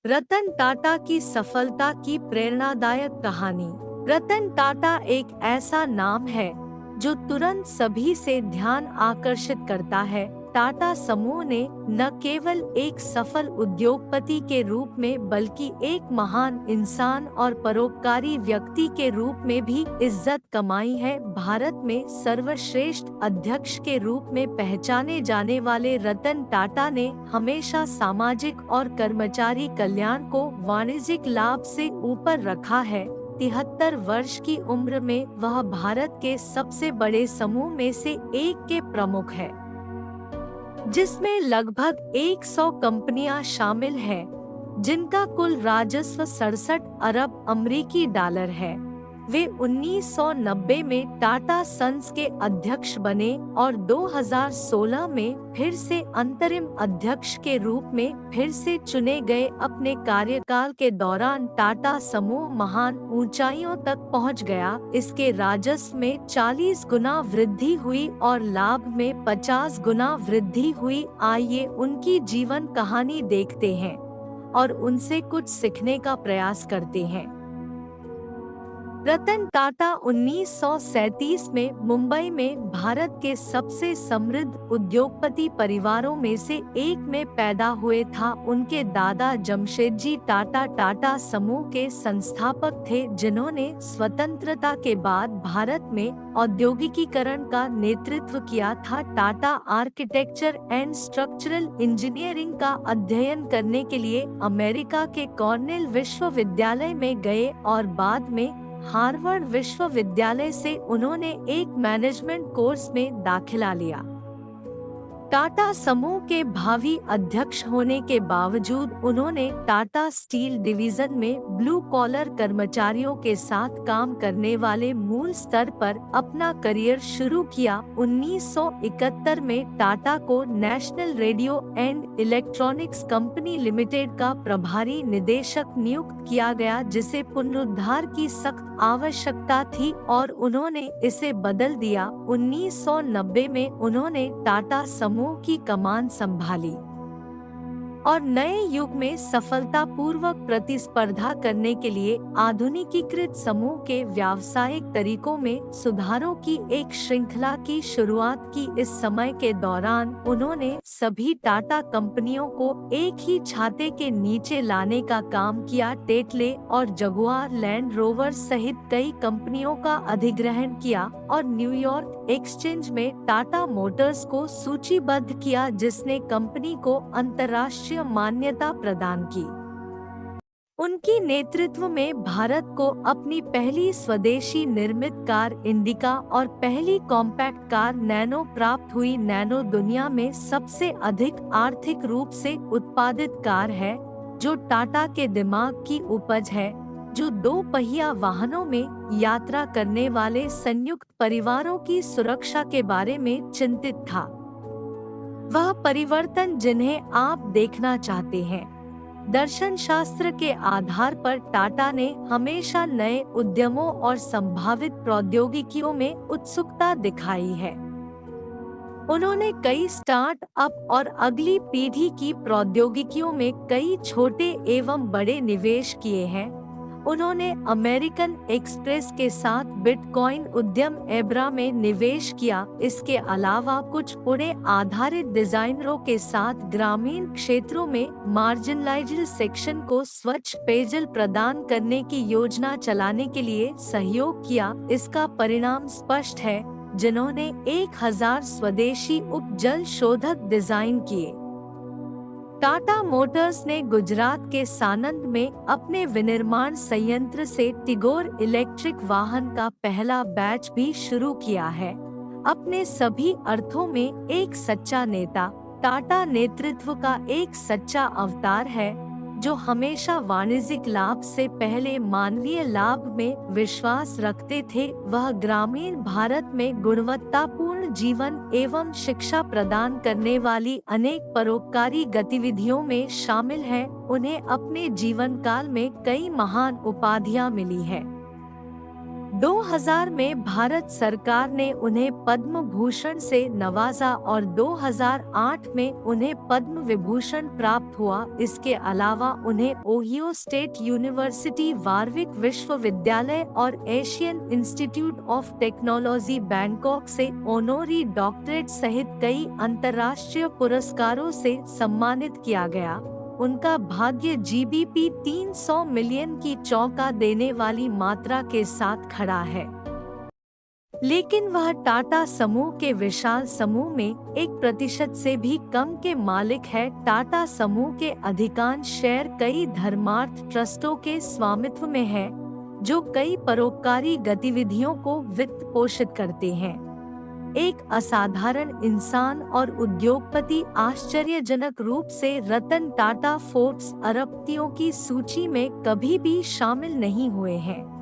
रतन टाटा की सफलता की प्रेरणादायक कहानी। रतन टाटा एक ऐसा नाम है जो तुरंत सभी से ध्यान आकर्षित करता है। टाटा समूह ने न केवल एक सफल उद्योगपति के रूप में बल्कि एक महान इंसान और परोपकारी व्यक्ति के रूप में भी इज्जत कमाई है। भारत में सर्वश्रेष्ठ अध्यक्ष के रूप में पहचाने जाने वाले रतन टाटा ने हमेशा सामाजिक और कर्मचारी कल्याण को वाणिज्यिक लाभ से ऊपर रखा है। 73 वर्ष की उम्र में वह भारत के सबसे बड़े समूह में से एक के प्रमुख है, जिसमें लगभग 100 कंपनियां शामिल हैं, जिनका कुल राजस्व 67 अरब अमेरिकी डॉलर है। वे 1990 में टाटा सन्स के अध्यक्ष बने और 2016 में फिर से अंतरिम अध्यक्ष के रूप में फिर से चुने गए। अपने कार्यकाल के दौरान टाटा समूह महान ऊंचाइयों तक पहुंच गया। इसके राजस्व में 40 गुना वृद्धि हुई और लाभ में 50 गुना वृद्धि हुई। आइए उनकी जीवन कहानी देखते हैं और उनसे कुछ सीखने का प्रयास करते हैं। रतन टाटा 1937 में मुंबई में भारत के सबसे समृद्ध उद्योगपति परिवारों में से एक में पैदा हुए था। उनके दादा जमशेदजी टाटा टाटा समूह के संस्थापक थे, जिन्होंने स्वतंत्रता के बाद भारत में औद्योगिकीकरण का नेतृत्व किया था। Tata architecture and structural engineering का अध्ययन करने के लिए अमेरिका के कॉर्नेल विश्वविद्यालय में गए और बाद में हार्वर्ड विश्वविद्यालय से उन्होंने एक मैनेजमेंट कोर्स में दाखिला लिया। टाटा समूह के भावी अध्यक्ष होने के बावजूद उन्होंने टाटा स्टील डिवीजन में ब्लू कॉलर कर्मचारियों के साथ काम करने वाले मूल स्तर पर अपना करियर शुरू किया। 1971 में टाटा को national radio and electronics company limited का प्रभारी निदेशक नियुक्त किया गया, जिसे पुनरुद्धार की सख्त आवश्यकता थी और उन्होंने इसे बदल दिया। 1990 में उन्होंने टाटा समूह की कमान संभाली और नए युग में सफलतापूर्वक प्रतिस्पर्धा करने के लिए आधुनिकीकृत समूह के व्यावसायिक तरीकों में सुधारों की एक श्रृंखला की शुरुआत की। इस समय के दौरान उन्होंने सभी टाटा कंपनियों को एक ही छाते के नीचे लाने का काम किया। टेटले और जगुआर लैंड रोवर सहित कई कंपनियों का अधिग्रहण किया और न्यूयॉर्क एक्सचेंज में टाटा मोटर्स को सूचीबद्ध किया, जिसने कंपनी को अंतर्राष्ट्रीय मान्यता प्रदान की। उनकी नेतृत्व में भारत को अपनी पहली स्वदेशी निर्मित कार इंडिका और पहली कॉम्पैक्ट कार नैनो प्राप्त हुई। नैनो दुनिया में सबसे अधिक आर्थिक रूप से उत्पादित कार है, जो टाटा के दिमाग की उपज है, जो 2 पहिया वाहनों में यात्रा करने वाले संयुक्त परिवारों की सुरक्षा के बारे में चिंतित था। वह परिवर्तन जिन्हें आप देखना चाहते हैं। दर्शन शास्त्र के आधार पर टाटा ने हमेशा नए उद्यमों और संभावित प्रौद्योगिकियों में उत्सुकता दिखाई है। उन्होंने कई स्टार्टअप और अगली पीढ़ी की प्रौद्योगिकियों में कई छोटे एवं बड़े निवेश किए हैं। उन्होंने अमेरिकन एक्सप्रेस के साथ बिटकॉइन उद्यम एब्रा में निवेश किया। इसके अलावा कुछ पुणे आधारित डिजाइनरों के साथ ग्रामीण क्षेत्रों में मार्जिनलाइज्ड सेक्शन को स्वच्छ पेयजल प्रदान करने की योजना चलाने के लिए सहयोग किया। इसका परिणाम स्पष्ट है, जिन्होंने 1000 स्वदेशी उपजल शोधक डिजाइन किए। टाटा मोटर्स ने गुजरात के सानंद में अपने विनिर्माण संयंत्र से टिगोर इलेक्ट्रिक वाहन का पहला बैच भी शुरू किया है। अपने सभी अर्थों में एक सच्चा नेता, टाटा नेतृत्व का एक सच्चा अवतार है, जो हमेशा वाणिज्यिक लाभ से पहले मानवीय लाभ में विश्वास रखते थे। वह ग्रामीण भारत में गुणवत्तापूर्ण जीवन एवं शिक्षा प्रदान करने वाली अनेक परोपकारी गतिविधियों में शामिल हैं। उन्हें अपने जीवन काल में कई महान उपाधियां मिली है। 2000 में भारत सरकार ने उन्हें पद्म भूषण से नवाजा और 2008 में उन्हें पद्म विभूषण प्राप्त हुआ। इसके अलावा उन्हें ओहियो स्टेट यूनिवर्सिटी, वारविक विश्वविद्यालय और Asian institute of technology Bangkok से ऑनरी डॉक्टरेट सहित कई अंतर्राष्ट्रीय पुरस्कारों से सम्मानित किया गया। उनका भाग्य जीबीपी 300 मिलियन की चौंका देने वाली मात्रा के साथ खड़ा है। लेकिन वह टाटा समूह के विशाल समूह में 1% से भी कम के मालिक है। टाटा समूह के अधिकांश शेयर कई धर्मार्थ ट्रस्टों के स्वामित्व में है, जो कई परोपकारी गतिविधियों को वित्त पोषित करते हैं। एक असाधारण इंसान और उद्योगपति आश्चर्यजनक रूप से रतन टाटा फोर्ब्स अरबपतियों की सूची में कभी भी शामिल नहीं हुए हैं।